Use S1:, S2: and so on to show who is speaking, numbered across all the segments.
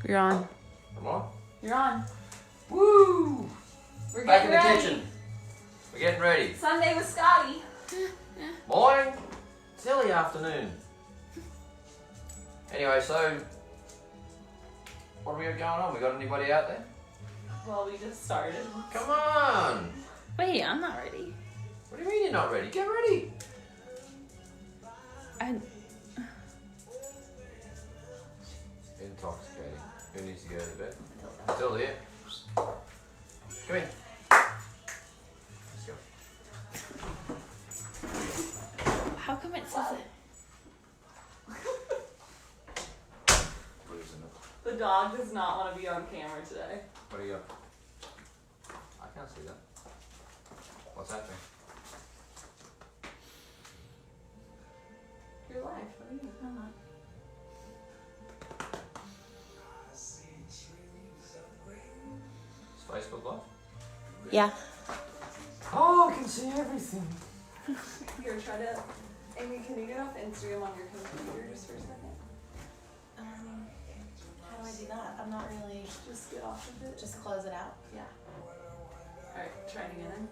S1: You're on.
S2: Come on.
S1: You're on.
S2: Woo!
S1: We're
S2: Back
S1: getting
S2: in the
S1: ready.
S2: kitchen. We're getting ready.
S1: Sunday with Scotty.
S2: Morning. Silly afternoon. Anyway, so what have we got going on? We got anybody out there?
S1: Well, we just started.
S2: Come on.
S1: Wait, I'm not ready.
S2: What do you mean you're not ready? Get ready. Intoxicating. Who needs to go to bed? Still here. Come in. Let's go.
S1: How come it says it?
S2: Losing it.
S1: The dog does not want to be on camera today.
S2: What do you got? I can't see that. What's happening?
S1: You're live. What do you mean? I'm not.
S2: Is Facebook live?
S1: Yeah.
S2: Oh, I can see everything.
S1: Here, try to. Amy, can you get off Instagram on your computer just for a second?
S3: How do I do that? I'm not really.
S1: Just get off of it.
S3: Just close it out.
S1: Yeah. Alright, try it again.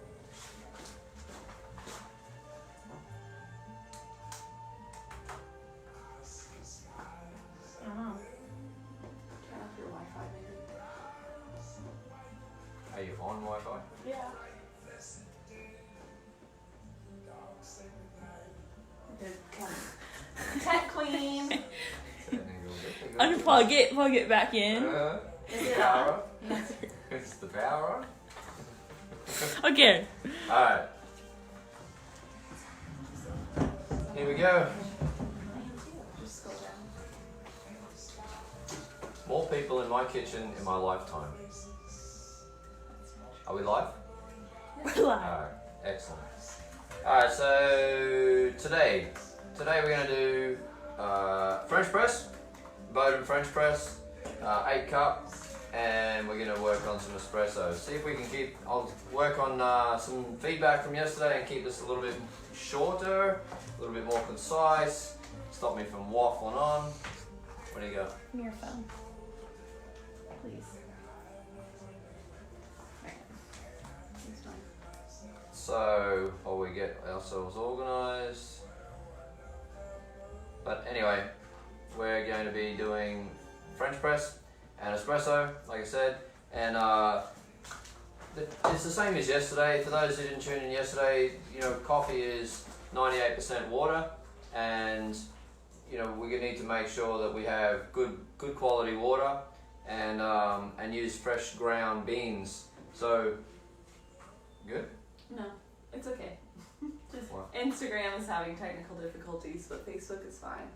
S3: I don't know.
S1: Turn off your Wi-Fi, maybe.
S2: Are you on Wi-Fi?
S1: Yeah. Good. Tech queen. Unplug it, plug it back in.
S2: Is the power on? Is the power on?
S1: Okay.
S2: Alright. Here we go.
S1: Just scroll down.
S2: More people in my kitchen in my lifetime. Are we live?
S1: We're live.
S2: Alright, excellent. Alright, so today we're going to do French press, Bowden French press, 8 cup, and we're going to work on some espresso. See if we can I'll work on some feedback from yesterday and keep this a little bit shorter, a little bit more concise, stop me from waffling on. Where do you go?
S1: Give me your phone. Please.
S2: So, while we get ourselves organised. But anyway, we're going to be doing French press and espresso, like I said, and it's the same as yesterday. For those who didn't tune in yesterday, you know, coffee is 98% water, and you know, we need to make sure that we have good quality water, and use fresh ground beans. So, good?
S1: No, it's okay. Just
S2: What?
S1: Instagram is having technical difficulties, but Facebook is fine.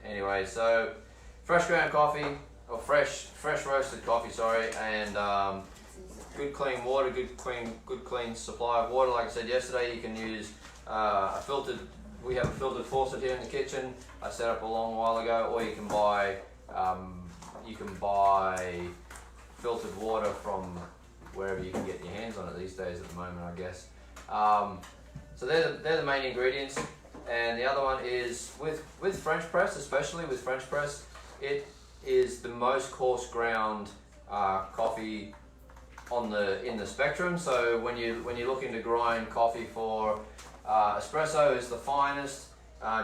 S2: Anyway, so fresh ground coffee, or fresh roasted coffee, sorry, and good clean water, good clean supply of water. Like I said yesterday, you can use we have a filtered faucet here in the kitchen. I set up a long while ago, or you can buy filtered water from wherever you can get your hands on it these days at the moment, I guess. So they're the main ingredients. And the other one is with French press, especially with French press, it is the most coarse ground coffee in the spectrum. So when you're looking to grind coffee for espresso is the finest.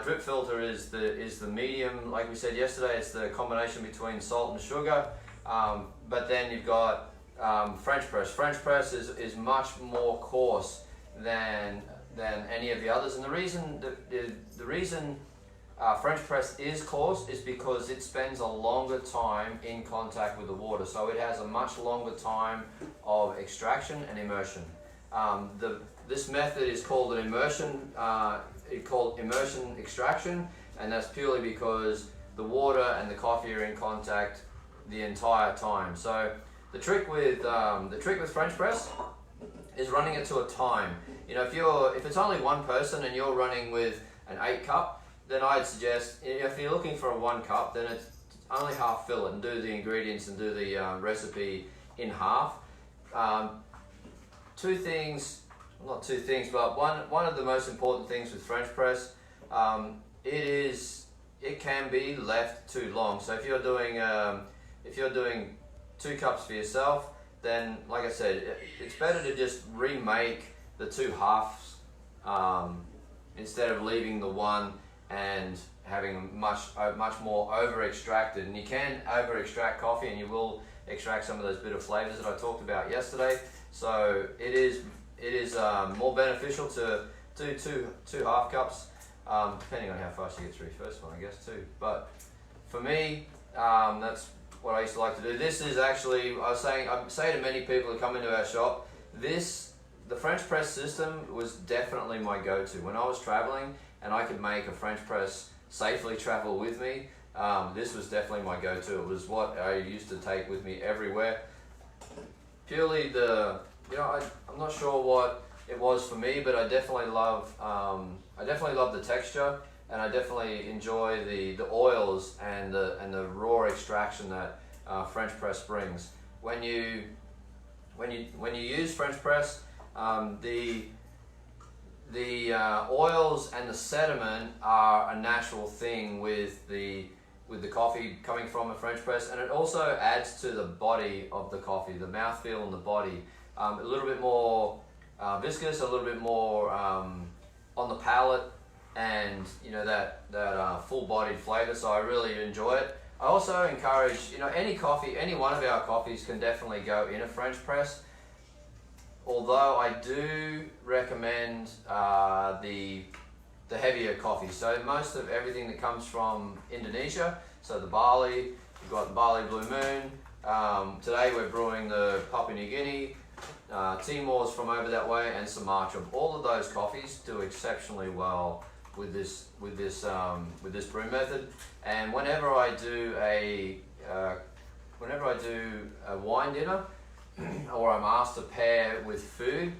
S2: Drip filter is the medium. Like we said yesterday, it's the combination between salt and sugar. But then you've got French press. French press is much more coarse than any of the others, and the reason French press is coarse is because it spends a longer time in contact with the water, so it has a much longer time of extraction and immersion. This method is called an immersion extraction, and that's purely because the water and the coffee are in contact the entire time. So the trick with French press is running it to a time. You know, if it's only one person and you're running with an 8 cup, then I'd suggest, if you're looking for a 1 cup, then it's only half fill it and do the ingredients and do the recipe in half. Not two things, but one of the most important things with French press, it is it can be left too long. So if you're doing 2 cups for yourself, then like I said, it's better to just remake the 2 halves instead of leaving the one and having much more over extracted. And you can over extract coffee, and you will extract some of those bitter flavors that I talked about yesterday. So it is more beneficial to do two half cups, depending on how fast you get through your first one, I guess too. But for me, that's what I used to like to do. This is actually, I say to many people who come into our shop, the French press system was definitely my go-to. When I was traveling and I could make a French press safely travel with me, this was definitely my go-to. It was what I used to take with me everywhere. Purely I'm not sure what it was for me, but I definitely love the texture, and I definitely enjoy the oils and the raw extraction that French press brings. When you use French press, the oils and the sediment are a natural thing with the coffee coming from a French press, and it also adds to the body of the coffee, the mouthfeel and the body. A little bit more viscous, a little bit more on the palate, and that full-bodied flavor. So I really enjoy it. I also encourage, any one of our coffees can definitely go in a French press. Although I do recommend the heavier coffee. So most of everything that comes from Indonesia, so the barley, you've got the barley Blue Moon. Today we're brewing the Papua New Guinea, Timor's from over that way, and Sumatra. All of those coffees do exceptionally well with this brew method. And whenever I do a wine dinner, or I'm asked to pair with food,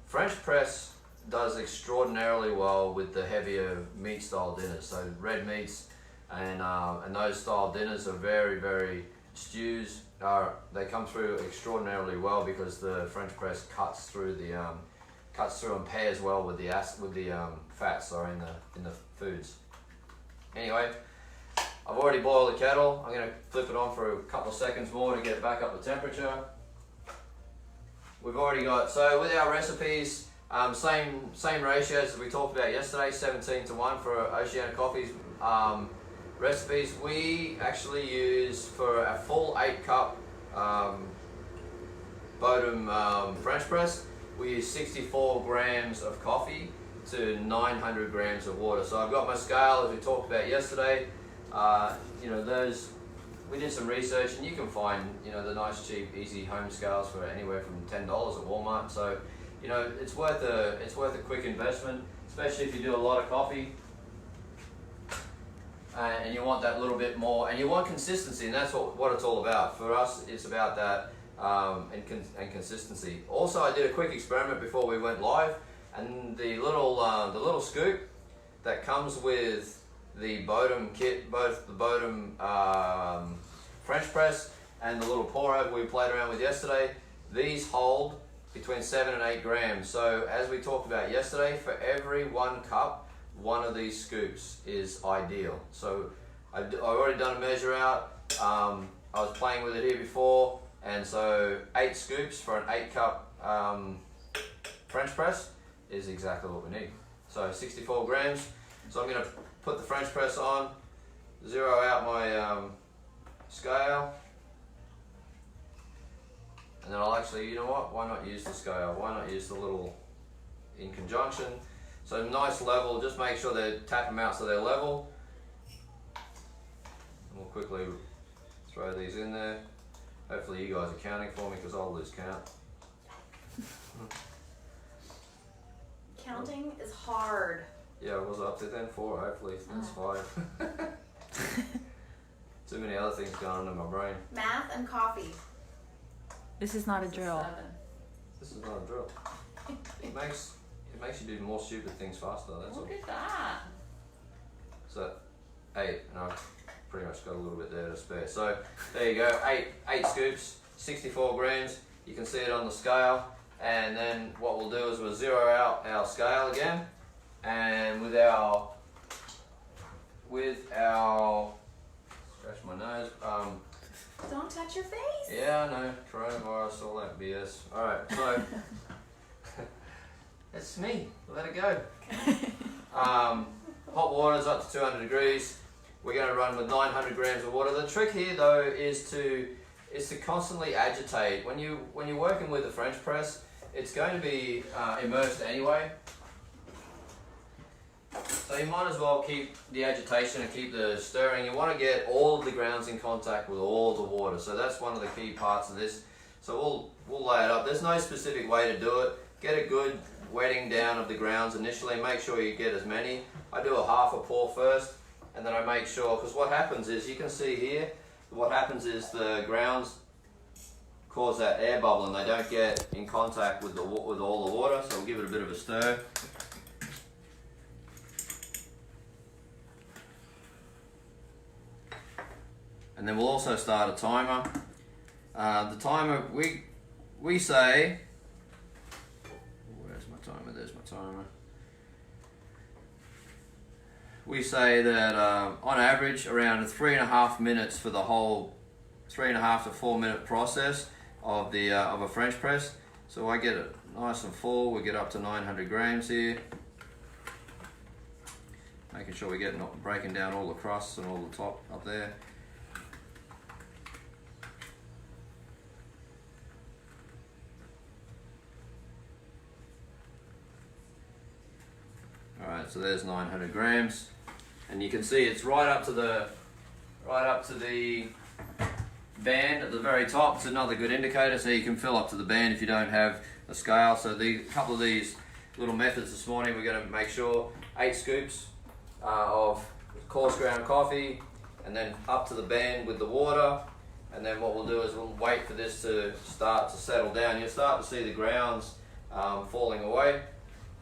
S2: French press does extraordinarily well with the heavier meat style dinners. So red meats and those style dinners are very, very, stews they come through extraordinarily well because the French press cuts through and pairs well with the fats in the foods. Anyway, I've already boiled the kettle. I'm going to flip it on for a couple of seconds more to get back up the temperature. We've already got, so with our recipes, same ratios as we talked about yesterday, 17:1 for Oceania Coffee's recipes. We actually use, for a full 8 cup Bodum French press, we use 64 grams of coffee to 900 grams of water. So I've got my scale, as we talked about yesterday. We did some research, and you can find the nice, cheap, easy home scales for anywhere from $10 at Walmart. So it's worth a quick investment, especially if you do a lot of coffee and you want that little bit more, and you want consistency, and that's what it's all about. For us, it's about that and consistency. Also, I did a quick experiment before we went live, and the little scoop that comes with the Bodum kit, both the Bodum French press and the little pour over we played around with yesterday, these hold between 7 and 8 grams. So as we talked about yesterday, for every 1 cup, one of these scoops is ideal. So I've already done a measure out. I was playing with it here before, and so 8 scoops for an 8 cup French press is exactly what we need. So 64 grams. So I'm going to put the French press on, zero out my scale, and then I'll actually, you know what, why not use the scale? Why not use the little in conjunction? So nice level, just make sure they tap them out so they're level. And we'll quickly throw these in there. Hopefully you guys are counting for me, because I'll lose count.
S3: Counting is hard.
S2: Yeah, was it up to then? 4, hopefully that's 5. Too many other things going on in my brain.
S3: Math and coffee.
S4: This is not a drill.
S2: This is not a drill. It makes you do more stupid things faster, that's all.
S3: Look at that.
S2: So 8, and I've pretty much got a little bit there to spare. So there you go, 8 scoops, 64 grams. You can see it on the scale. And then what we'll do is we'll zero out our scale again, and with our with our, scratch my nose,
S3: Don't touch your face.
S2: yeah, I know, coronavirus, all that BS. Alright, so, that's me, let it go. Hot water's up to 200 degrees. We're going to run with 900 grams of water. The trick here though is to constantly agitate. When you're working with a French press, it's going to be immersed anyway. So you might as well keep the agitation and keep the stirring. You want to get all of the grounds in contact with all the water. So that's one of the key parts of this. So we'll lay it up. There's no specific way to do it. Get a good wetting down of the grounds initially. Make sure you get as many. I do a half a pour first, and then I make sure, because what happens is, you can see here, what happens is the grounds cause that air bubble and they don't get in contact with all the water. So we'll give it a bit of a stir. And then we'll also start a timer. The timer, we say, where's my timer? There's my timer. We say that on average around 3.5 minutes for the whole 3.5 to 4 minute process of a French press. So I get it nice and full. We get up to 900 grams here. Making sure we get not breaking down all the crusts and all the top up there. Alright, so there's 900 grams, and you can see it's right up to the band at the very top. It's another good indicator, so you can fill up to the band if you don't have a scale. So a couple of these little methods this morning, we're going to make sure 8 scoops of coarse ground coffee, and then up to the band with the water. And then what we'll do is we'll wait for this to start to settle down. You'll start to see the grounds falling away.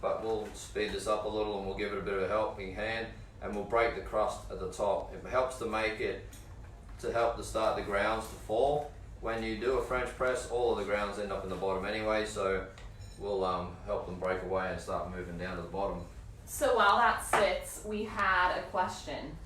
S2: But we'll speed this up a little and we'll give it a bit of a helping hand, and we'll break the crust at the top. It helps to help to start the grounds to fall. When you do a French press, all of the grounds end up in the bottom anyway, so we'll help them break away and start moving down to the bottom.
S5: So while that sits, we had a question.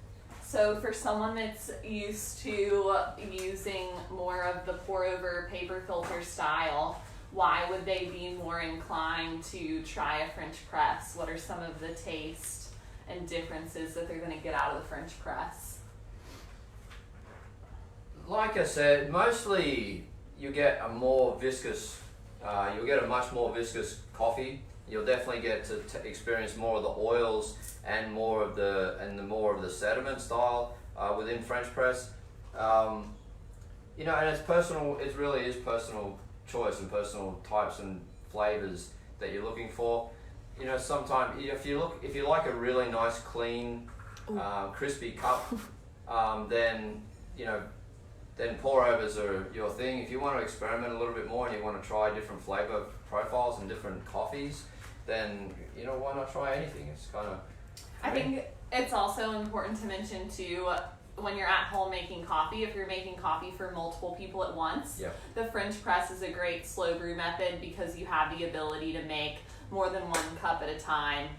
S5: So for someone that's used to using more of the pour over paper filter style, why would they be more inclined to try a French press? What are some of the taste and differences that they're going to get out of the French press?
S2: Like I said, mostly you get a more viscous, you'll get a much more viscous coffee. You'll definitely get to experience more of the oils and more of the sediment style within French press. And it's personal. It really is personal choice and personal types and flavors that you're looking for. Sometimes if you like a really nice, clean, crispy cup, then pour overs are your thing. If you want to experiment a little bit more and you want to try different flavor profiles and different coffees, then why not try anything? It's kind of.
S5: I think it's also important to mention too, when you're at home making coffee, if you're making coffee for multiple people at once, the French press is a great slow brew method because you have the ability to make more than 1 cup at a time,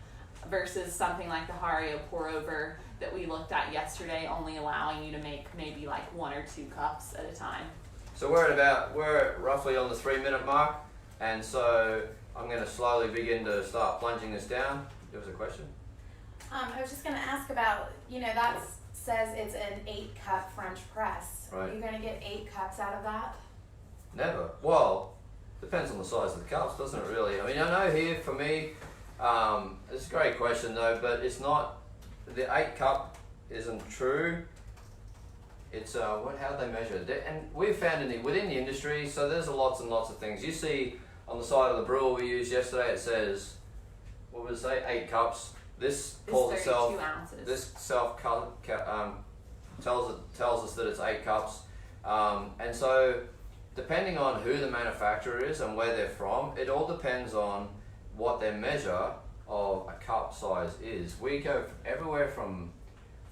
S5: versus something like the Hario pour over that we looked at yesterday, only allowing you to make maybe like 1 or 2 cups at a time.
S2: So we're roughly on the 3 minute mark, and so I'm going to slowly begin to start plunging this down. There was a question?
S3: I was just going to ask about, that says it's an 8-cup French press.
S2: Right.
S3: Are you going to get 8 cups out of that?
S2: Never. Well, depends on the size of the cups, doesn't it really? I mean, I know here for me, it's a great question though, but it's not, the 8 cup isn't true. It's, how do they measure it? And we've found within the industry, so there's lots and lots of things. You see on the side of the brewer we used yesterday, it says, what would it say, 8 cups. This calls itself,
S5: 32 ounces.
S2: this tells us that it's 8 cups. And so depending on who the manufacturer is and where they're from, it all depends on what their measure of a cup size is. We go everywhere from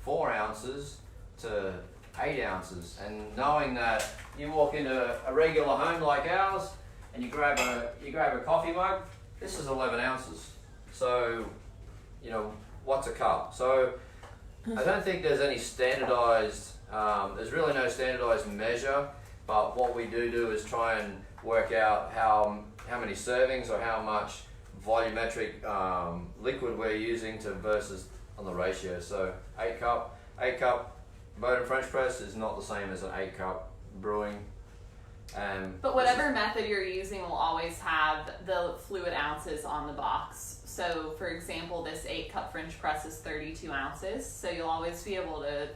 S2: 4 ounces to 8 ounces, and knowing that you walk into a regular home like ours and you grab a coffee mug, this is 11 ounces. So, what's a cup? So I don't think there's any standardized, there's really no standardized measure, but what we do is try and work out how many servings or how much volumetric liquid we're using to versus on the ratio. So 8 cup Bowden French press is not the same as an 8 cup brewing.
S5: But whatever method you're using will always have the fluid ounces on the box. So for example, this 8 cup French press is 32 ounces. So you'll always be able to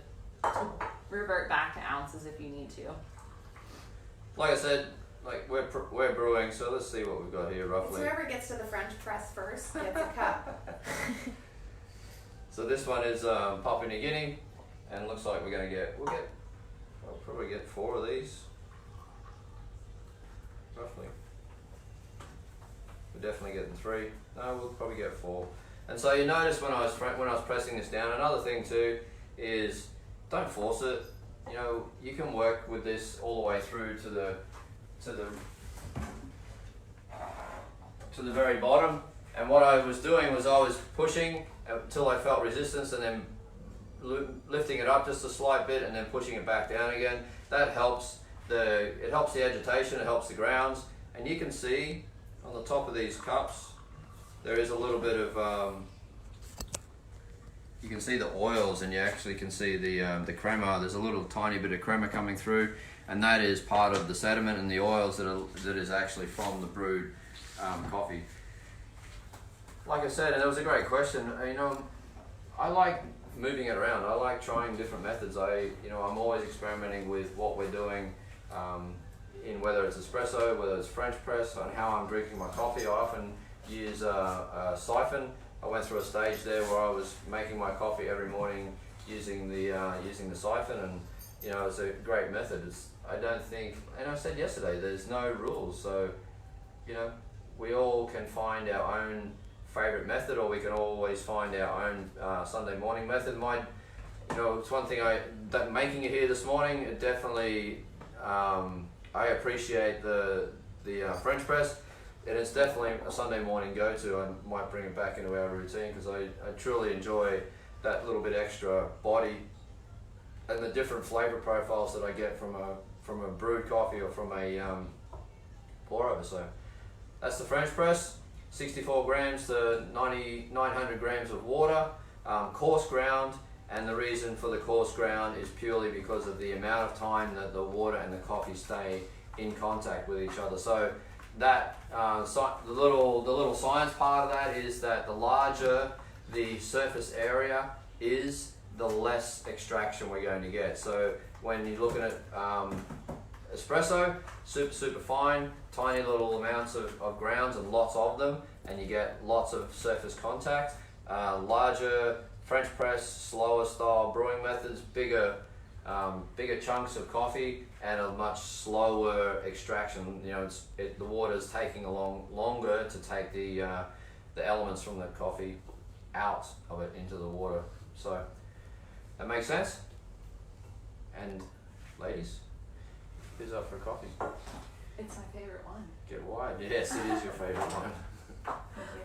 S5: revert back to ounces if you need to.
S2: Like I said, like we're brewing, so let's see what we've got here roughly.
S3: It's whoever gets to the French press first gets a cup.
S2: So this one is Papua New Guinea, and it looks like we'll probably get 4 of these, roughly. We're definitely getting 3. No, we'll probably get 4. And so you notice when I was pressing this down, another thing too is don't force it. You know, you can work with this all the way through to the very bottom. And what I was doing was I was pushing until I felt resistance, and then lifting it up just a slight bit, and then pushing it back down again. That helps the agitation, it helps the grounds, and you can see on the top of these cups there is a little bit of you can see the oils, and you actually can see the crema. There's a little tiny bit of crema coming through, and that is part of the sediment and the oils that is actually from the brewed coffee. Like I said, and it was a great question. You know, I like moving it around. I like trying different methods. I'm always experimenting with what we're doing, in whether it's espresso, whether it's French press, and how I'm drinking my coffee. I often use a siphon. I went through a stage there where I was making my coffee every morning using the siphon, and you know, it's a great method. I don't think, and I said yesterday, there's no rules. So, you know, we all can find our own favorite method, or we can always find our own Sunday morning method. It's one thing that making it here this morning, it definitely, I appreciate the French press, and it's definitely a Sunday morning go-to. I might bring it back into our routine because I truly enjoy that little bit extra body and the different flavor profiles that I get from a brewed coffee or from a pour over. So that's the French press. 64 grams to 900 grams of water, coarse ground, and the reason for the coarse ground is purely because of the amount of time that the water and the coffee stay in contact with each other. So that the little science part of that is that the larger the surface area is, the less extraction we're going to get. So when you're looking at espresso, super fine, tiny little amounts of grounds and lots of them, and you get lots of surface contact. Larger French press, slower style brewing methods, bigger chunks of coffee and a much slower extraction. You know, the water's taking longer to take the elements from the coffee out of it into the water. So that makes sense. And ladies, who's up for coffee?
S5: It's my favorite one.
S2: Get wide. Yes, it is your favorite one.
S3: Thank you.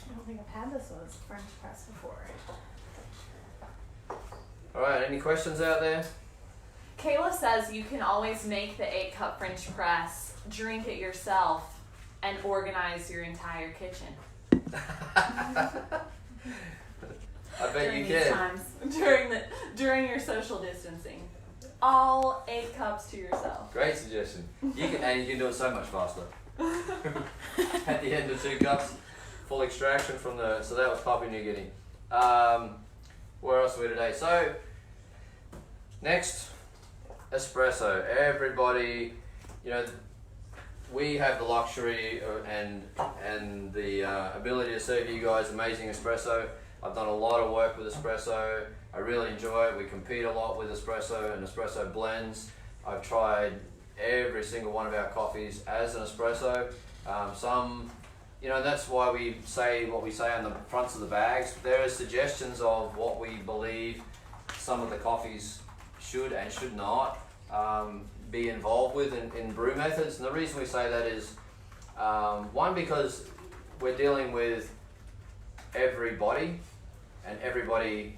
S3: I don't think I've had this one as French press before.
S2: All right, any questions out there?
S5: Kayla says you can always make the 8 cup French press, drink it yourself, and organize your entire kitchen.
S2: I bet you can.
S3: Times.
S5: During your social distancing. All 8 cups to yourself.
S2: Great suggestion. You can do it so much faster. At the end of 2 cups, full extraction from so that was Papua New Guinea. Where else are we today? So, next, espresso. Everybody, you know, we have the luxury and the ability to serve you guys amazing espresso. I've done a lot of work with espresso. I really enjoy it. We compete a lot with espresso and espresso blends. I've tried every single one of our coffees as an espresso. Some, you know, that's why we say what we say on the fronts of the bags. There are suggestions of what we believe some of the coffees should and should not be involved with in brew methods. And the reason we say that is, one, because we're dealing with everybody. and everybody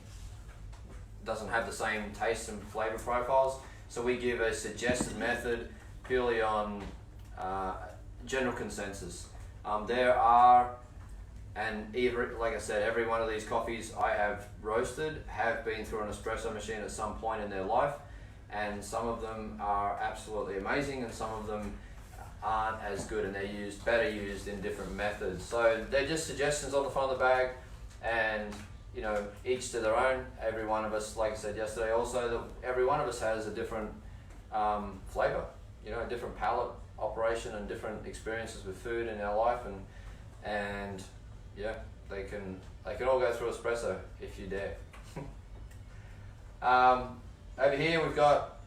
S2: doesn't have the same taste and flavor profiles. So we give a suggested method purely on general consensus. There are, and even, like I said, every one of these coffees I have roasted have been through an espresso machine at some point in their life, and some of them are absolutely amazing and some of them aren't as good, and they're better used in different methods. So they're just suggestions on the front of the bag, and you know, each to their own. Every one of us, like I said yesterday also, that every one of us has a different flavor, you know, a different palate operation and different experiences with food in our life, and yeah, they can all go through espresso if you dare. Over here we've got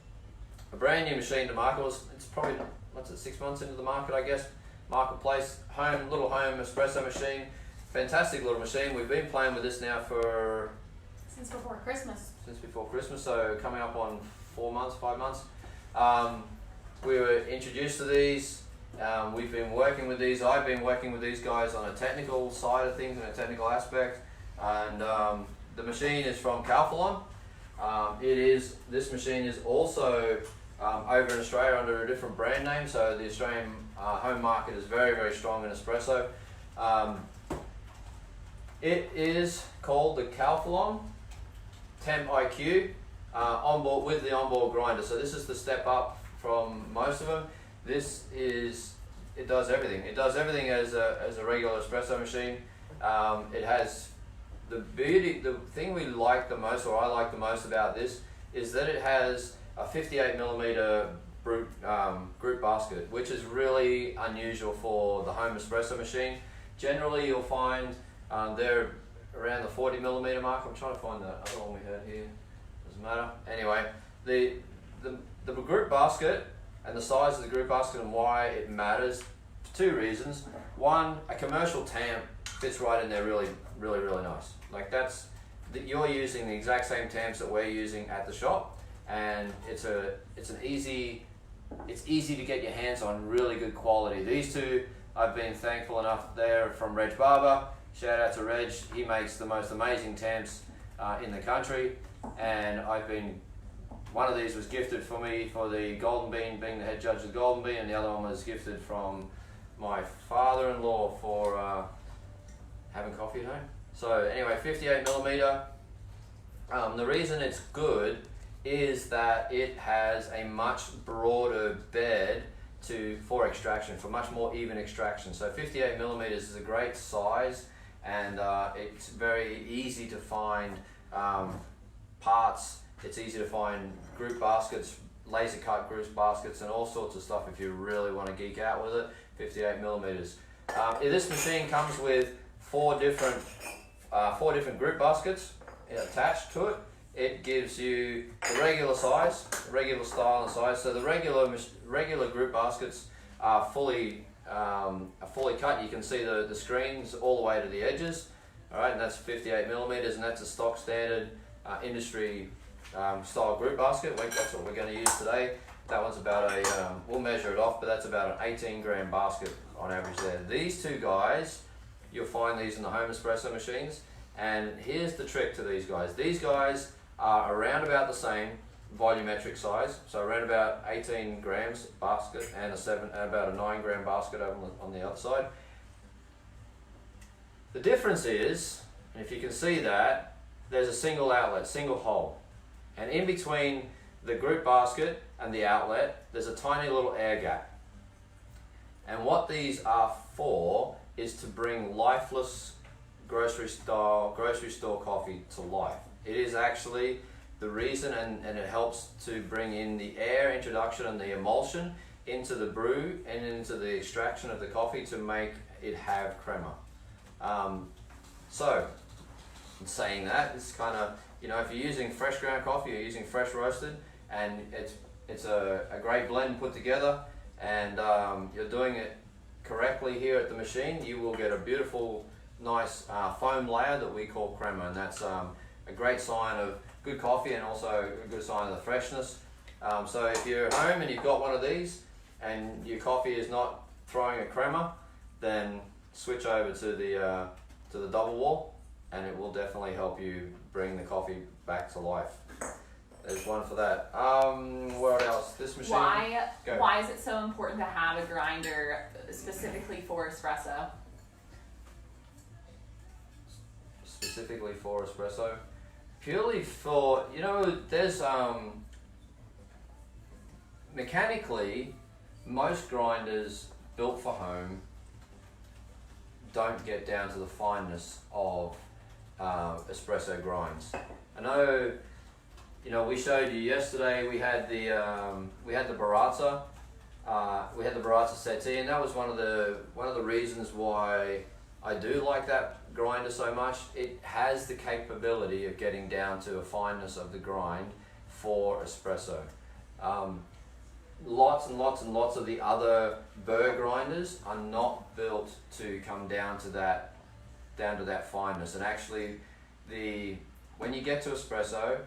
S2: a brand new machine to market. It's probably, 6 months into the market, I guess. Marketplace, little home espresso machine. Fantastic little machine. We've been playing with this now
S3: since before Christmas.
S2: Since before Christmas, so coming up on 5 months. We were introduced to these. We've been working with these. I've been working with these guys on a technical side of things and a technical aspect. And the machine is from Calphalon. This machine is also over in Australia under a different brand name. So the Australian home market is very, very strong in espresso. It is called the Calphalon Temp IQ onboard with the onboard grinder. So this is the step up from most of them. It does everything. It does everything as a regular espresso machine. It has the thing we like the most, or I like the most about this, is that it has a 58mm group basket, which is really unusual for the home espresso machine. Generally, you'll find they're around the 40mm mark. I'm trying to find the other one we had here. Doesn't matter. Anyway, the group basket and the size of the group basket and why it matters for two reasons. One, a commercial tamp fits right in there really, really, really nice. Like you're using the exact same tamps that we're using at the shop, and it's easy to get your hands on really good quality. These two, I've been thankful enough, they're from Reg Barber. Shout out to Reg, he makes the most amazing tamps in the country, and one of these was gifted for me for the Golden Bean, being the head judge of the Golden Bean, and the other one was gifted from my father-in-law for having coffee at home. So anyway, 58mm. The reason it's good is that it has a much broader bed for extraction, for much more even extraction. So 58mm is a great size, and it's very easy to find parts. It's easy to find group baskets, laser cut group baskets, and all sorts of stuff if you really want to geek out with it. 58mm. This machine comes with four different group baskets attached to it. It gives you the regular size, regular style and size. So the regular group baskets are fully cut. You can see the screens all the way to the edges. All right, and that's 58mm, and that's a stock standard industry style group basket. That's what we're going to use today. That one's about we'll measure it off, but that's about an 18 gram basket on average there. These two guys, you'll find these in the home espresso machines, and here's the trick to these guys. These guys are around about the same volumetric size, so around about 18 grams basket and about a 9 gram basket over on the other side. The difference is, and if you can see that, there's a single outlet, single hole, and in between the group basket and the outlet, there's a tiny little air gap. And what these are for is to bring lifeless grocery store coffee to life. It is actually the reason, and it helps to bring in the air introduction and the emulsion into the brew and into the extraction of the coffee to make it have crema. So, in saying that, it's kind of, if you're using fresh ground coffee, you're using fresh roasted, and it's a great blend put together, and you're doing it correctly here at the machine, you will get a beautiful, nice foam layer that we call crema, and that's a great sign of good coffee and also a good sign of the freshness. So if you're at home and you've got one of these and your coffee is not throwing a crema, then switch over to the double wall, and it will definitely help you bring the coffee back to life. There's one for that. What else? This machine.
S5: Why is it so important to have a grinder specifically for espresso?
S2: Specifically for espresso, purely for, you know, there's mechanically most grinders built for home don't get down to the fineness of espresso grinds. I know, you know, we showed you yesterday, we had the Baratza, we had the Baratza settee, and that was one of the reasons why I do like that grinder so much. It has the capability of getting down to a fineness of the grind for espresso. Lots and lots and lots of the other burr grinders are not built to come down to that fineness. And actually, when you get to espresso,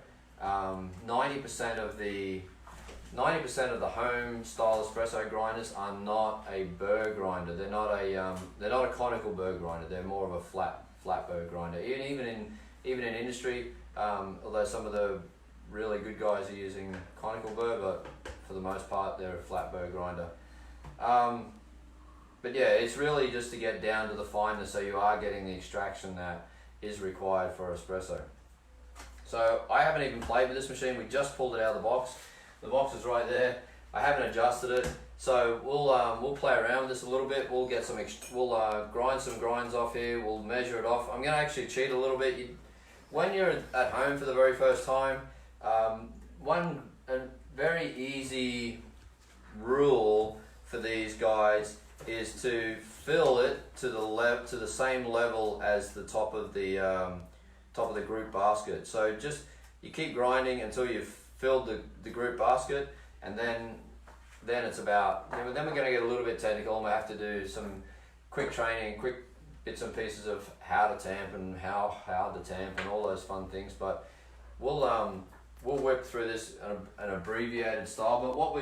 S2: 90% of the home style espresso grinders are not a burr grinder. They're not a conical burr grinder. They're more of a flat burr grinder. Even in industry, although some of the really good guys are using conical burr, but for the most part they're a flat burr grinder. But yeah, it's really just to get down to the fineness so you are getting the extraction that is required for espresso. So I haven't even played with this machine. We just pulled it out of the box. The box is right there. I haven't adjusted it, so we'll play around with this a little bit. We'll get we'll grind some grinds off here. We'll measure it off. I'm gonna actually cheat a little bit. When you're at home for the very first time, a very easy rule for these guys is to fill it to the same level as the top of the group basket. So just you keep grinding until you've filled the group basket, and then it's about, then we're going to get a little bit technical, and we have to do some quick training, quick bits and pieces of how to tamp and how to tamp and all those fun things. But we'll whip through this in an abbreviated style. But what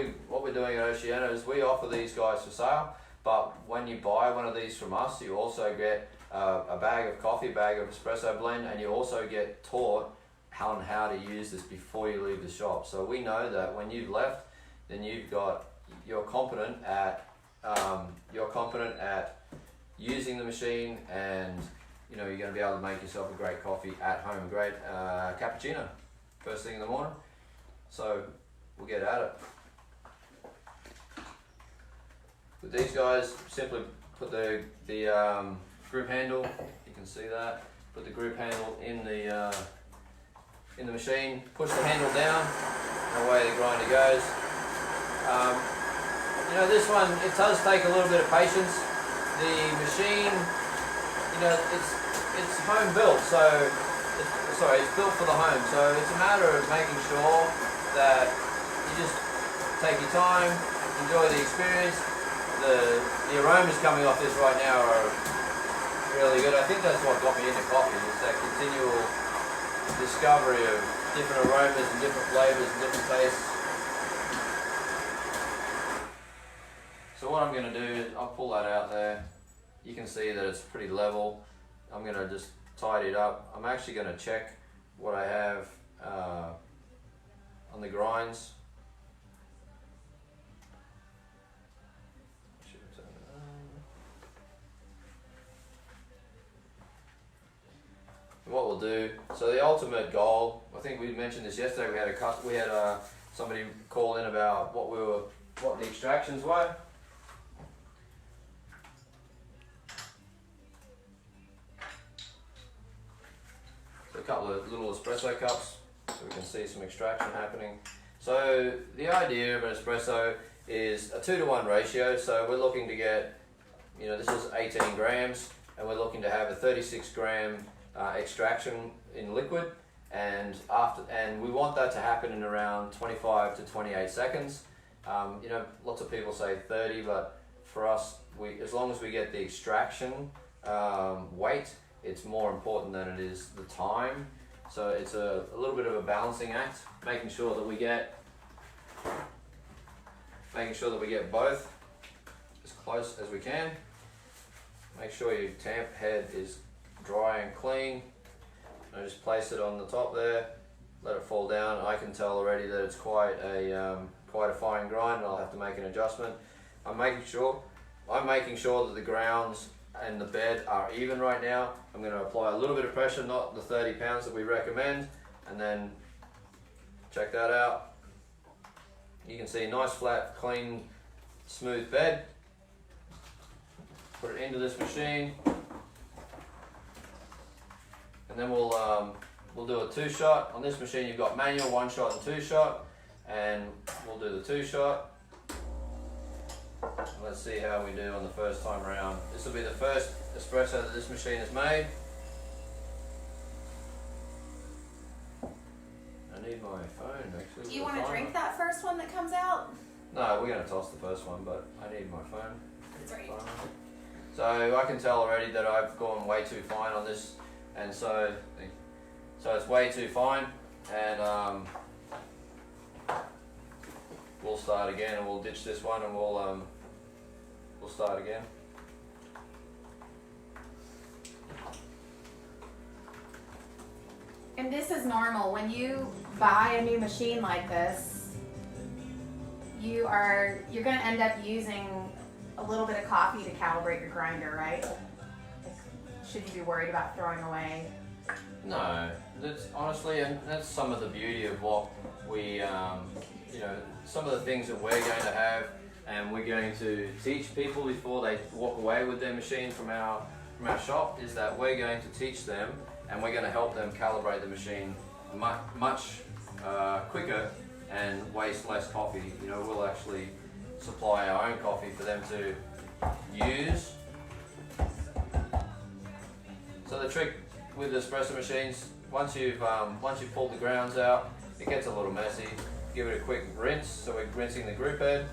S2: we're doing at Oceana is we offer these guys for sale. But when you buy one of these from us, you also get a bag of coffee, a bag of espresso blend, and you also get taught on how to use this before you leave the shop. So we know that when you've left, then you're competent at using the machine, and you know you're going to be able to make yourself a great coffee at home, a great cappuccino first thing in the morning. So we'll get at it. With these guys, simply put the group handle. You can see that. Put the group handle in the machine. Push the handle down, and away the grinder goes. You know, this one, it does take a little bit of patience. The machine, you know, it's home built, so it's built for the home. So it's a matter of making sure that you just take your time, enjoy the experience. The aromas coming off this right now are really good. I think that's what got me into coffee, is that continual discovery of different aromas and different flavors and different tastes. So what I'm going to do is I'll pull that out there. You can see that it's pretty level. I'm going to just tidy it up. I'm actually going to check what I have on the grinds. What we'll do, so the ultimate goal, I think we mentioned this yesterday, we had somebody call in about what the extractions were. So a couple of little espresso cups, so we can see some extraction happening. So the idea of an espresso is a 2-to-1 ratio, so we're looking to get, you know, this is 18 grams, and we're looking to have a 36 gram extraction in liquid, and we want that to happen in around 25 to 28 seconds. You know, lots of people say 30, but for us, as long as we get the extraction weight, it's more important than it is the time. So it's a little bit of a balancing act, making sure that we get both as close as we can. Make sure your tamp head is dry and clean. I just place it on the top there, let it fall down. I can tell already that it's quite a fine grind, and I'll have to make an adjustment. I'm making sure that the grounds and the bed are even right now. I'm going to apply a little bit of pressure, not the 30 pounds that we recommend, and then check that out. You can see a nice flat, clean, smooth bed. Put it into this machine, and then we'll do a 2-shot. On this machine you've got manual 1-shot and 2-shot, and we'll do the 2-shot. Let's see how we do on the first time around. This will be the first espresso that this machine has made. I need my phone actually.
S3: Do you want to drink that first one that comes out?
S2: No, we're going to toss the first one, but I need my phone.
S3: That's right.
S2: So I can tell already that I've gone way too fine on this, and so it's way too fine, and we'll start again, and we'll ditch this one, and we'll start again.
S3: And this is normal. When you buy a new machine like this, you're going to end up using a little bit of coffee to calibrate your grinder, right? Should you be worried about throwing away?
S2: No, that's honestly, and that's some of the beauty of what we, some of the things that we're going to have, and we're going to teach people before they walk away with their machine from our shop, is that we're going to teach them, and we're going to help them calibrate the machine much quicker and waste less coffee. We'll actually supply our own coffee for them to use. So the trick with espresso machines, once you've pulled the grounds out, it gets a little messy. Give it a quick rinse. So we're rinsing the group head.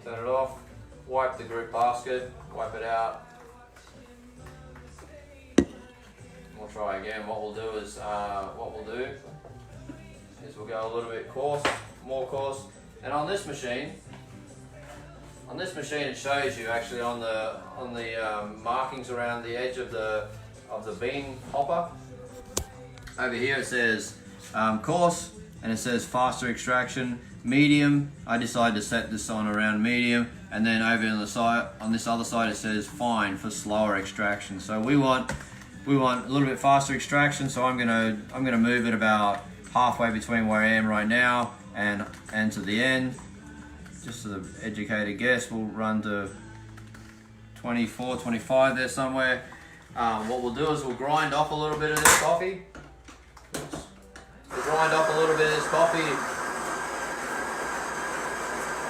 S2: Turn it off. Wipe the group basket. Wipe it out. We'll try again. What we'll do is we'll go a little bit coarse, more coarse. And on this machine, it shows you actually on the markings around the edge of the bean hopper. Over here it says coarse, and it says faster extraction. Medium, I decided to set this on around medium, and then over on the side, on this other side, it says fine for slower extraction. So we want a little bit faster extraction. So I'm gonna move it about halfway between where I am right now and to the end. Just as an educated guess, we'll run to 24, 25 there somewhere. What we'll do is we'll grind off a little bit of this coffee. We'll grind off a little bit of this coffee.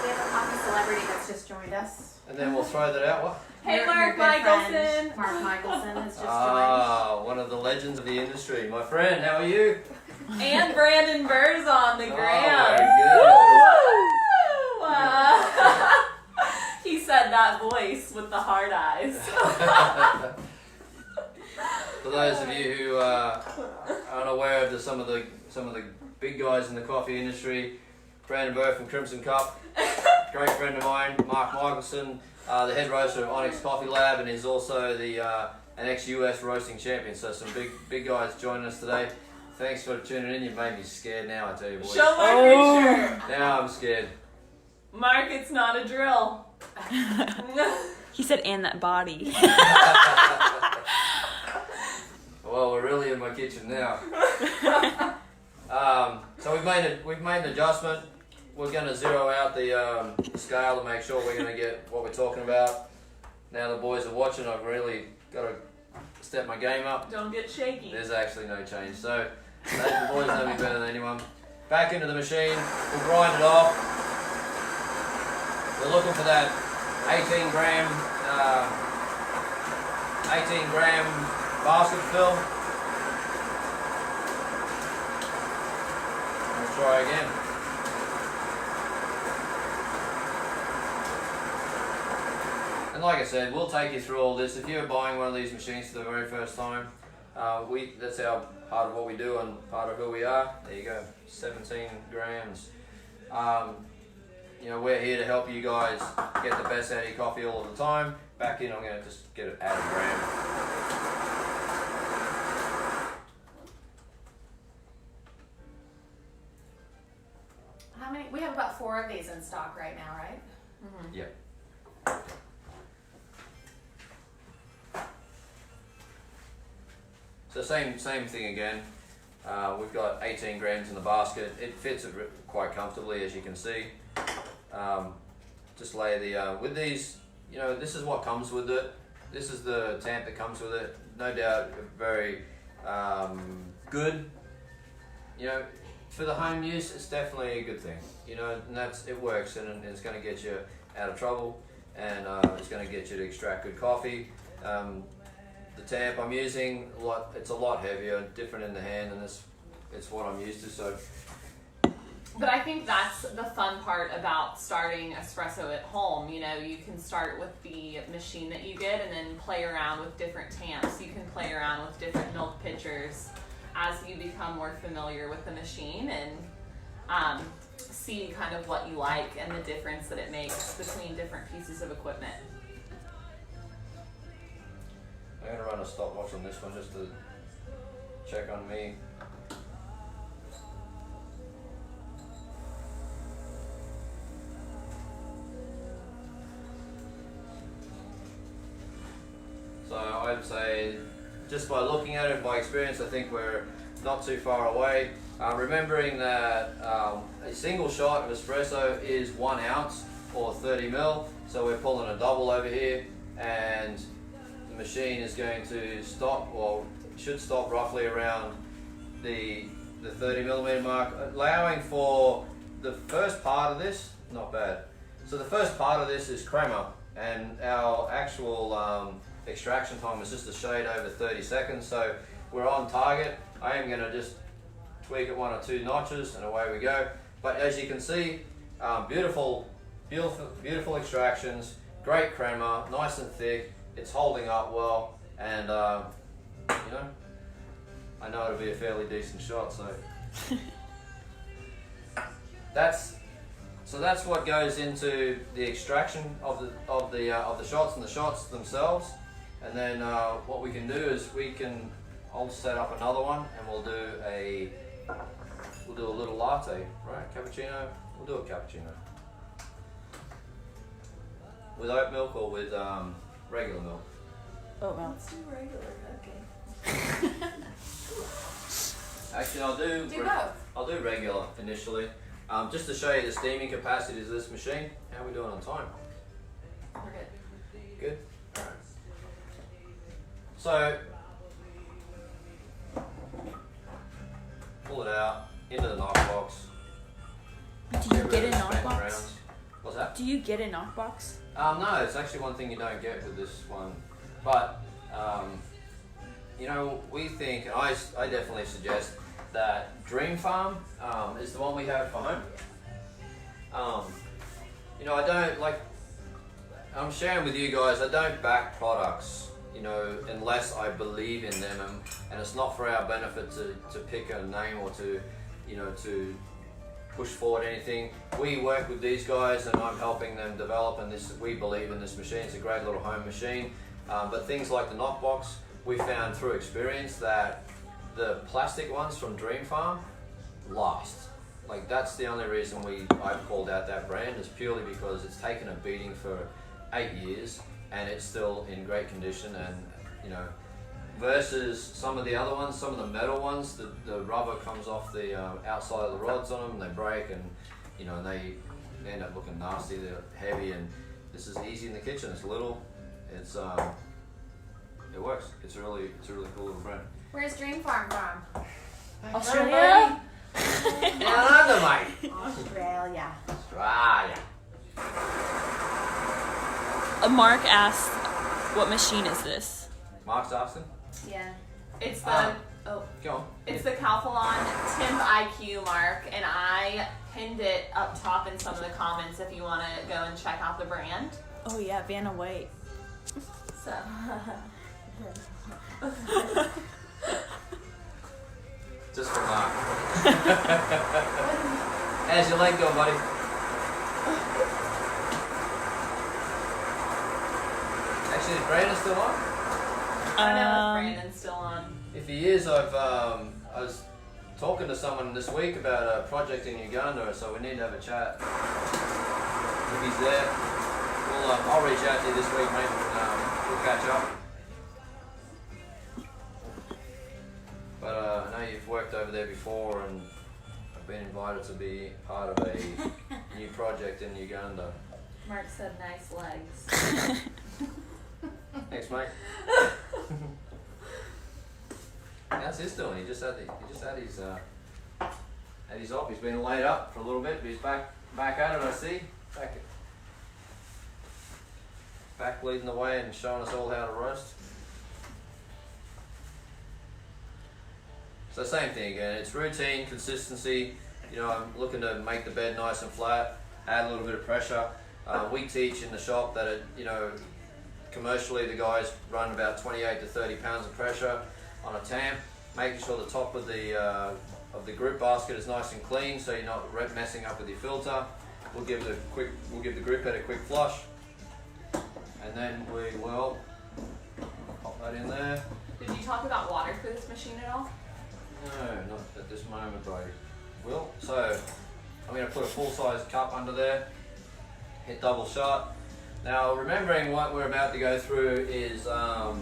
S3: We have a coffee celebrity that's just joined us.
S2: And then we'll throw that out. What?
S5: Hey,
S3: Your
S5: Mark
S3: good friend,
S5: Michelson.
S3: Mark Michelson has just joined.
S2: Ah, one of the legends of the industry. My friend, how are you?
S5: And Brandon Burr's on the gram.
S2: Oh,
S5: He said that voice with the hard eyes.
S2: For those of you who are unaware of some of the big guys in the coffee industry, Brandon Burr from Crimson Cup, great friend of mine. Mark Michelson, the head roaster of Onyx Coffee Lab, and is also an ex-US roasting champion. So some big guys joining us today. Thanks for tuning in. You made me scared now, I tell you, boys.
S5: Show Mark your shirt.
S2: Now I'm scared.
S5: Mark, it's not a drill.
S4: He said, and that body.
S2: Well, we're really in my kitchen now. So we've made an adjustment. We're going to zero out the scale to make sure we're going to get what we're talking about. Now the boys are watching. I've really got to step my game up.
S5: Don't get shaky.
S2: There's actually no change. So the boys know me better than anyone. Back into the machine. We'll grind it off. We're looking for that 18 gram basket fill. We'll try again. And like I said, we'll take you through all this. If you're buying one of these machines for the very first time, that's our part of what we do and part of who we are. There you go, 17 grams. We're here to help you guys get the best out of your coffee all of the time. Back in, I'm going to just get it at a gram.
S3: we have about 4 of these in stock right now, right?
S5: Mm-hmm.
S2: Yep. So same thing again. We've got 18 grams in the basket. It fits it quite comfortably, as you can see. Just lay the with these. You know, this is what comes with it. This is the tamp that comes with it. No doubt, very good. You know, for the home use, it's definitely a good thing. You know, and it works, and it's going to get you out of trouble, and it's going to get you to extract good coffee. The tamp I'm using, it's a lot heavier, different in the hand, and it's what I'm used to. So.
S5: But I think that's the fun part about starting espresso at home. You know, you can start with the machine that you get and then play around with different tamps. You can play around with different milk pitchers as you become more familiar with the machine and see kind of what you like and the difference that it makes between different pieces of equipment.
S2: I'm going to run a stopwatch on this one just to check on me. So I'd say, just by looking at it, by experience, I think we're not too far away. Remembering that a single shot of espresso is 1 ounce or 30 ml, so we're pulling a double over here, and the machine is going to stop, well, should stop roughly around the 30 millimeter mark, allowing for the first part of this, not bad. So the first part of this is crema, and our actual extraction time is just a shade over 30 seconds, so we're on target. I am going to just tweak it 1 or 2 notches and away we go. But as you can see, beautiful extractions, great crema, nice and thick, it's holding up well, and you know, I know it'll be a fairly decent shot. So that's what goes into the extraction of the shots and the shots themselves. And then what we can do is I'll set up another one, and we'll do a little latte, right? Cappuccino. We'll do a cappuccino with oat milk or with regular milk.
S4: Oh well.
S1: Let's do regular, okay.
S2: Actually, I'll do
S3: both.
S2: I'll do regular initially, just to show you the steaming capacity of this machine. How are we doing on time?
S5: We're good.
S2: Good. All right. So pull it out into the knockbox.
S4: Do you get a knockbox?
S2: Rounds. What's that?
S4: Do you get a knockbox?
S2: No, it's actually one thing you don't get with this one. But you know, we think, and I definitely suggest that Dream Farm is the one we have for home. You know, I don't like. I'm sharing with you guys. I don't back products, you know, unless I believe in them, and it's not for our benefit to pick a name or to, you know, to push forward anything. We work with these guys, and I'm helping them develop, and we believe in this machine. It's a great little home machine. But things like the knockbox, we found through experience that the plastic ones from Dream Farm last. Like, that's the only reason I've called out that brand, is purely because it's taken a beating for 8 years and it's still in great condition. And you know, versus some of the other ones, some of the metal ones, the rubber comes off the outside of the rods on them, and they break, and you know, they end up looking nasty. They're heavy, and this is easy in the kitchen. It's little. It's it works. It's a really cool little brand.
S3: Where's Dream Farm from?
S4: Australia?
S2: Down under, mate.
S3: Australia.
S2: Australia.
S4: Mark asked, "What machine is this?"
S2: Mark's asking.
S3: Yeah.
S5: It's the
S2: Go on.
S5: It's the Calphalon Temp IQ mark, and I pinned it up top in some of the comments if you want to go and check out the brand.
S4: Oh yeah, Vanna White.
S5: So
S2: Just for Mark. How's your leg going, buddy? Actually, is Brandon still on?
S5: I know if Brandon's still on.
S2: If he is, I was talking to someone this week about a project in Uganda, so we need to have a chat. If he's there, I'll reach out to you this week, mate, and we'll catch up. But I know you've worked over there before, and I've been invited to be part of a new project in Uganda.
S5: Mark said nice legs.
S2: Thanks, mate. How's this doing? He just had his op. He's been laid up for a little bit, but he's back at it. I see. Back leading the way and showing us all how to roast. So same thing again. It's routine, consistency. You know, I'm looking to make the bed nice and flat, add a little bit of pressure. We teach in the shop that commercially the guys run about 28 to 30 pounds of pressure on a tamp, making sure the top of the group basket is nice and clean, so you're not messing up with your filter. We'll give the group head a quick flush, and then we will pop that in there.
S5: Did you talk about water for this machine at all?
S2: No, not at this moment, but I will. So I'm going to put a full-size cup under there, hit double shot. Now, remembering what we're about to go through is a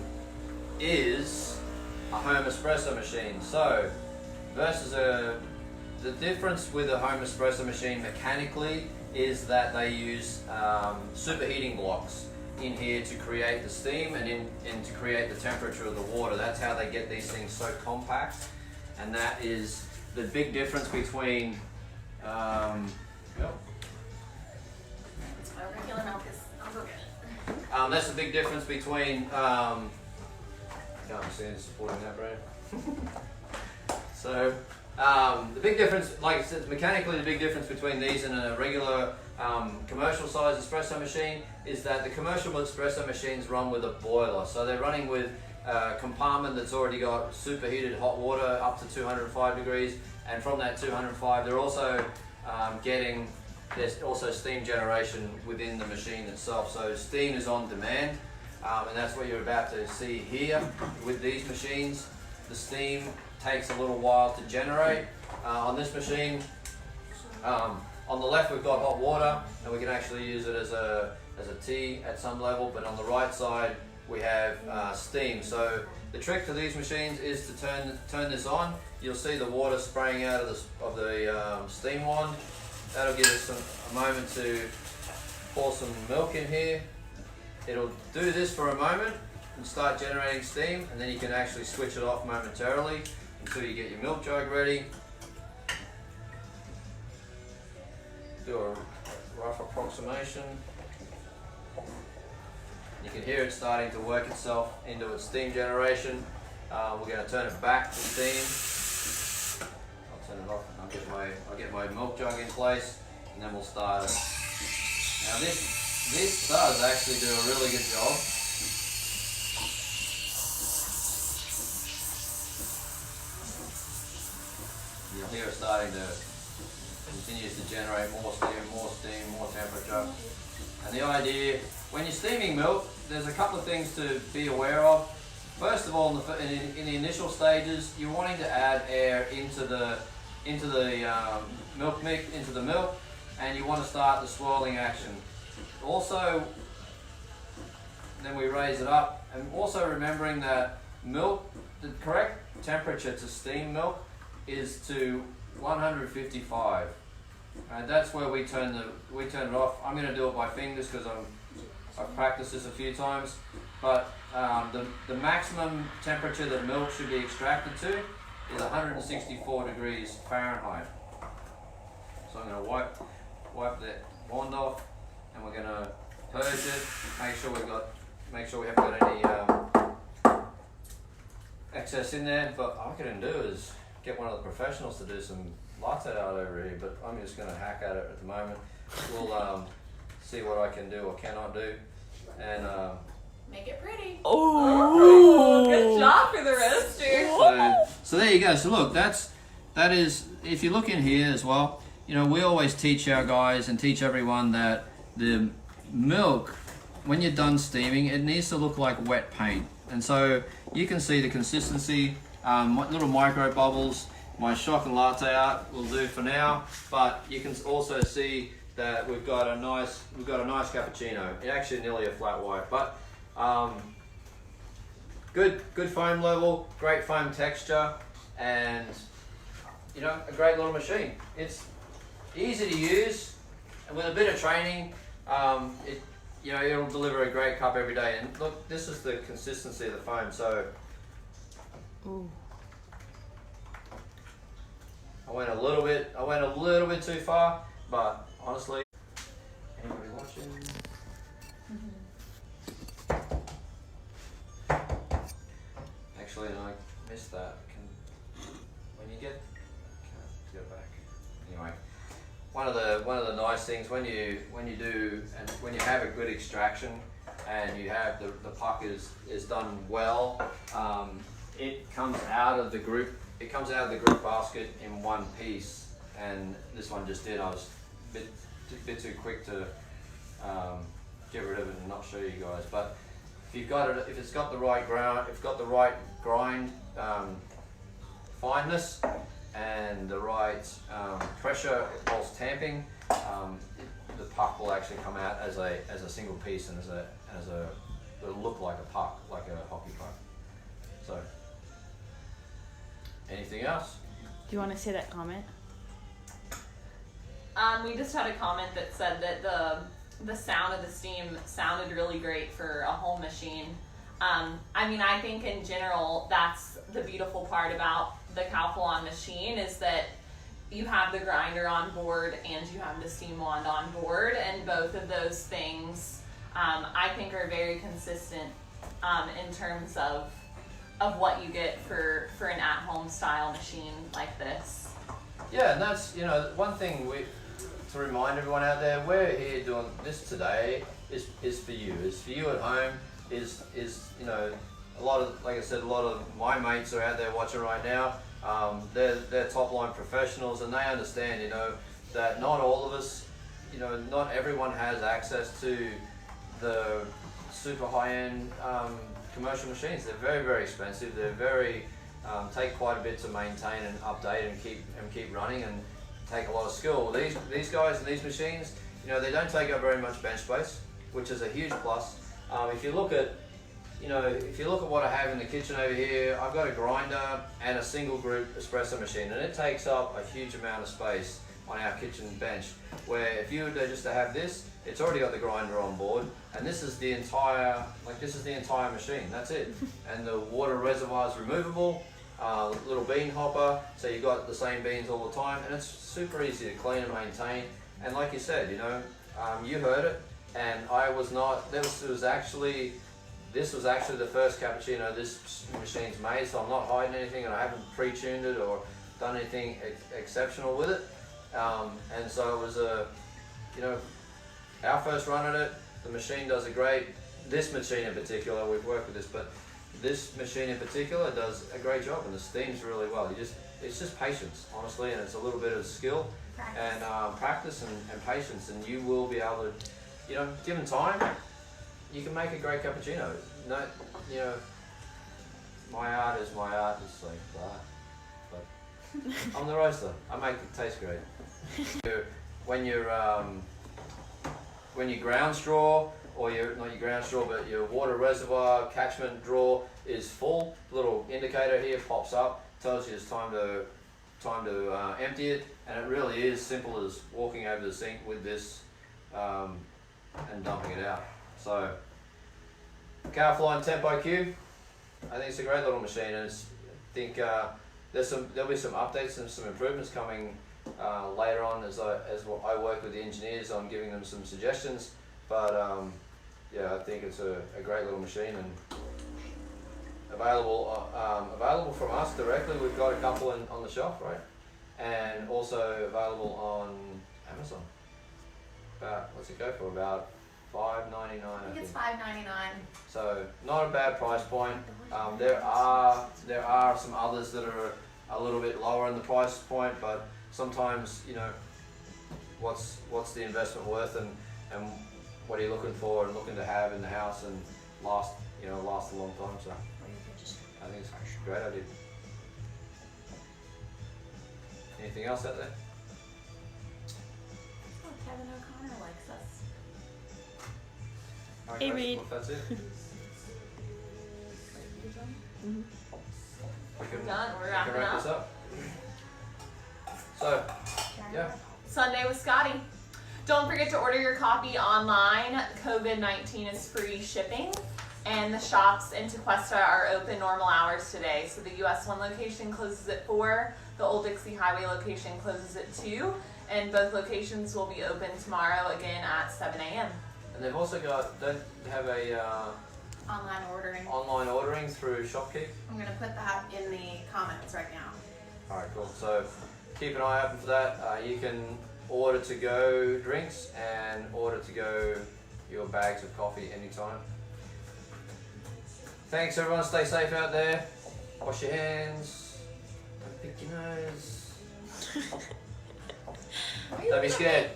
S2: home espresso machine. So versus the difference with a home espresso machine mechanically is that they use superheating blocks in here to create the steam and to create the temperature of the water. That's how they get these things so compact, and that is the big difference between
S3: Regular milk is
S2: that's the big difference between can't understand supporting that, Brad. So the big difference, like I said, mechanically the big difference between these and a regular commercial size espresso machine is that the commercial espresso machines run with a boiler. So they're running with a compartment that's already got superheated hot water up to 205 degrees, and from that 205 they're also there's also steam generation within the machine itself. So steam is on demand, and that's what you're about to see here with these machines. The steam takes a little while to generate. On this machine, on the left we've got hot water, and we can actually use it as a tea at some level, but on the right side we have steam. So the trick to these machines is to turn this on. You'll see the water spraying out of the steam wand. That'll give us a moment to pour some milk in here. It'll do this for a moment and start generating steam, and then you can actually switch it off momentarily until you get your milk jug ready. Do a rough approximation. You can hear it starting to work itself into its steam generation. We're going to turn it back to steam. I'll turn it off. I'll get my milk jug in place, and then we'll start it. Now this does actually do a really good job. You'll hear it starting to continue to generate more steam, more temperature. And the idea, when you're steaming milk, there's a couple of things to be aware of. First of all, in the initial stages, you're wanting to add air into the milk, and you want to start the swirling action. Also, then we raise it up, and also remembering that milk, the correct temperature to steam milk is to 155. And that's where we turn it off. I'm going to do it by fingers because I've practiced this a few times. But the maximum temperature that milk should be extracted to is 164 degrees Fahrenheit. So I'm going to wipe that wand off, and we're going to purge it. Make sure we haven't got any excess in there. But what I can do is get one of the professionals to do some latte art over here, but I'm just going to hack at it at the moment. We'll see what I can do or cannot do, and
S3: make it pretty.
S5: Oh, good job for the roaster.
S2: So there you go. So look, that is, if you look in here as well, you know, we always teach our guys and teach everyone that the milk, when you're done steaming, it needs to look like wet paint. And so you can see the consistency, little micro bubbles. my shock and latte art will do for now, but you can also see that we've got a nice cappuccino. It's actually nearly a flat white, but good foam level, great foam texture, and you know, a great little machine. It's easy to use, and with a bit of training, it'll deliver a great cup every day. And look, this is the consistency of the foam. So,
S4: Ooh.
S2: I went a little bit too far, but honestly, anybody watching? Actually, no, I missed that. When you get back. Anyway, one of the nice things when you do and when you have a good extraction and you have the puck is done well, it comes out of the group basket in one piece, and this one just did. I was a bit too quick to get rid of it and not show you guys, but if it's got the right grind fineness and the right pressure whilst tamping, the puck will actually come out as a single piece and it'll look like a puck, like a hockey puck. So, anything else?
S4: Do you want to say that comment?
S5: We just had a comment that said that the sound of the steam sounded really great for a home machine. I think in general that's the beautiful part about the Calphalon machine, is that you have the grinder on board and you have the steam wand on board, and both of those things I think are very consistent in terms of what you get for an at-home style machine like this.
S2: Yeah, and that's one thing to remind everyone out there, we're here doing this today is for you. It's for you at home. Is a lot of, like I said, a lot of my mates are out there watching right now. They're top line professionals, and they understand, that not all of us, not everyone has access to the super high end commercial machines. They're very, very expensive. They're very take quite a bit to maintain and update and keep running, and take a lot of skill. These guys and these machines, they don't take up very much bench space, which is a huge plus. If you look at what I have in the kitchen over here, I've got a grinder and a single group espresso machine, and it takes up a huge amount of space on our kitchen bench. Where if you were just to have this, it's already got the grinder on board, and this is the entire machine. That's it. And the water reservoir is removable. Little bean hopper, so you've got the same beans all the time, and it's super easy to clean and maintain. And like you said, you heard it, and I was not. This was actually the first cappuccino this machine's made, so I'm not hiding anything, and I haven't pre-tuned it or done anything exceptional with it. And so it was our first run at it. The machine does a great. This machine in particular, we've worked with this, but this machine in particular does a great job, and the steams really well. It's just patience, honestly, and it's a little bit of skill and practice and patience, and you will be able to, given time, you can make a great cappuccino. No, my art is like that, but I'm the roaster. I make it taste great. When you ground straw, or not your ground straw, but your water reservoir catchment drawer is full, the little indicator here pops up, tells you it's time to empty it, and it really is simple as walking over the sink with this and dumping it out. So, Calphalon Tempo Q, I think it's a great little machine, and I think there'll be some updates and some improvements coming later on as I work with the engineers on giving them some suggestions. But yeah, I think it's a great little machine, and available from us directly. We've got a couple on the shelf, right? And also available on Amazon. What's it go for? About $5.99.
S3: I think it's $5.99.
S2: So not a bad price point. There are some others that are a little bit lower in the price point, but sometimes what's the investment worth, and what are you looking for and looking to have in the house and last a long time. So I think it's a great idea. Anything else out there?
S3: Oh, Kevin O'Connor likes us.
S2: Alright,
S4: Hey,
S2: guys,
S4: Reed.
S2: well, if that's it. We can,
S5: Done. We're
S2: we can
S5: wrapping
S2: wrap
S5: up.
S2: this up. So, yeah.
S5: Sunday with Scotty. Don't forget to order your copy online. COVID-19 is free shipping. And the shops in Tequesta are open normal hours today. So the US 1 location closes at 4. The Old Dixie Highway location closes at 2. And both locations will be open tomorrow again at 7 a.m.
S2: And they've also got, don't they have a
S3: Online ordering.
S2: online ordering through ShopKeep?
S3: I'm gonna put that in the comments right now.
S2: Alright, cool. So keep an eye open for that. You can order to go drinks and order to go your bags of coffee anytime. Thanks everyone, stay safe out there. Wash your hands. Don't pick your nose. Don't be scared.